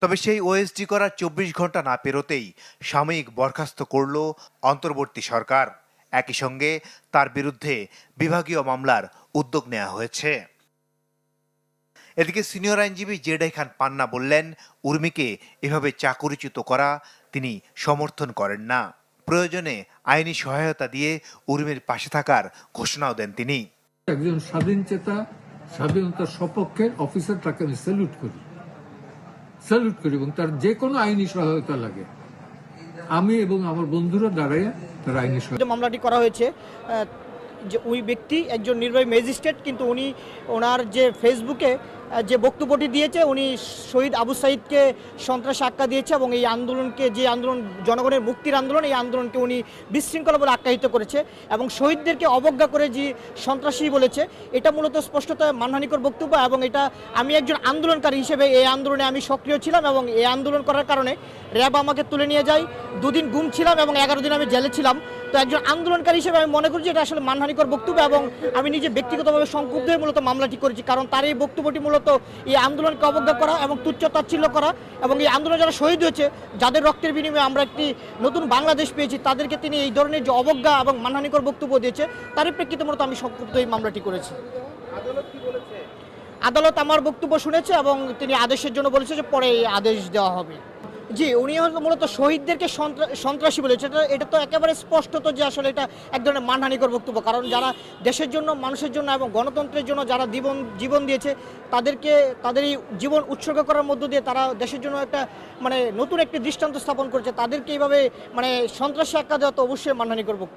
তবে সেই ওএসডি করার ২৪ ঘন্টা না পেরোতেই সাময়িক বরখাস্ত করল অন্তর্বর্তী সরকার। একই সঙ্গে তার বিরুদ্ধে বিভাগীয় মামলার উদ্যোগ নেওয়া হয়েছে। এদিকে সিনিয়র আইনজীবী জেডাই খান পান্না বললেন, উর্মিকে এভাবে চাকরিচ্যুত করা তিনি সমর্থন করেন না। প্রয়োজনে আইনি সহায়তা দিয়ে উর্মির পাশে থাকার ঘোষণাও দেন তিনি। একজন স্বাধীনচেতা, স্বাধীনতার সপক্ষের অফিসার, তাকে আমি স্যালুট করি এবং তার যে কোনো আইনি সহায়তা লাগে আমি এবং আমার বন্ধুরা দাঁড়াইয়া তার আইনি সহায়তা। মামলাটি করা হয়েছে যে ওই ব্যক্তি একজন নির্বাহী ম্যাজিস্ট্রেট, কিন্তু উনি ওনার যে ফেসবুকে যে বক্তব্যটি দিয়েছে, উনি শহীদ আবু সাঈদকে সন্ত্রাসী আখ্যা দিয়েছে এবং এই আন্দোলনকে, যে আন্দোলন জনগণের মুক্তির আন্দোলন, এই আন্দোলনকে উনি বিশৃঙ্খলা বলে আখ্যায়িত করেছে এবং শহীদদেরকে অবজ্ঞা করে যে সন্ত্রাসী বলেছে। এটা মূলত স্পষ্টত মানহানিকর বক্তব্য এবং এটা আমি একজন আন্দোলনকারী হিসেবে এই আন্দোলনে আমি সক্রিয় ছিলাম এবং এই আন্দোলন করার কারণে র্যাব আমাকে তুলে নিয়ে যায়। 2 দিন গুম ছিলাম এবং 11 দিন আমি জেলে ছিলাম। তো একজন আন্দোলনকারী হিসেবে আমি মনে করি যে এটা আসলে মানহানিকর বক্তব্য এবং আমি নিজে ব্যক্তিগতভাবে সংক্ষুব্ধ হয়ে মূলত মামলাটি করেছি, কারণ তার এই বক্তব্যটি মূলত এই আন্দোলনকে অবজ্ঞা করা এবং তুচ্ছ-তাচ্ছিল্য করা এবং এই আন্দোলনে যারা শহীদ হয়েছে, যাদের রক্তের বিনিময়ে আমরা একটি নতুন বাংলাদেশ পেয়েছি, তাদেরকে তিনি এই ধরনের যে অবজ্ঞা এবং মানহানিকর বক্তব্য দিয়েছে, তারই প্রেক্ষিতে মূলত আমি সংক্ষুব্ধ এই মামলাটি করেছি। আদালত আমার বক্তব্য শুনেছে এবং তিনি আদেশের জন্য বলেছে যে পরে আদেশ দেওয়া হবে। জি, উনি মূলত শহীদদেরকে সন্ত্রাসী বলেছে। এটা তো একেবারে স্পষ্টত যে আসলে এটা এক ধরনের মানহানিকর বক্তব্য, কারণ যারা দেশের জন্য, মানুষের জন্য এবং গণতন্ত্রের জন্য যারা জীবন দিয়েছে, তাদেরকে তাদের এই জীবন উৎসর্গ করার মধ্য দিয়ে তারা দেশের জন্য একটা নতুন একটি দৃষ্টান্ত স্থাপন করেছে, তাদেরকে এইভাবে সন্ত্রাসী আখ্যা দেওয়া তো অবশ্যই মানহানিকর বক্তব্য।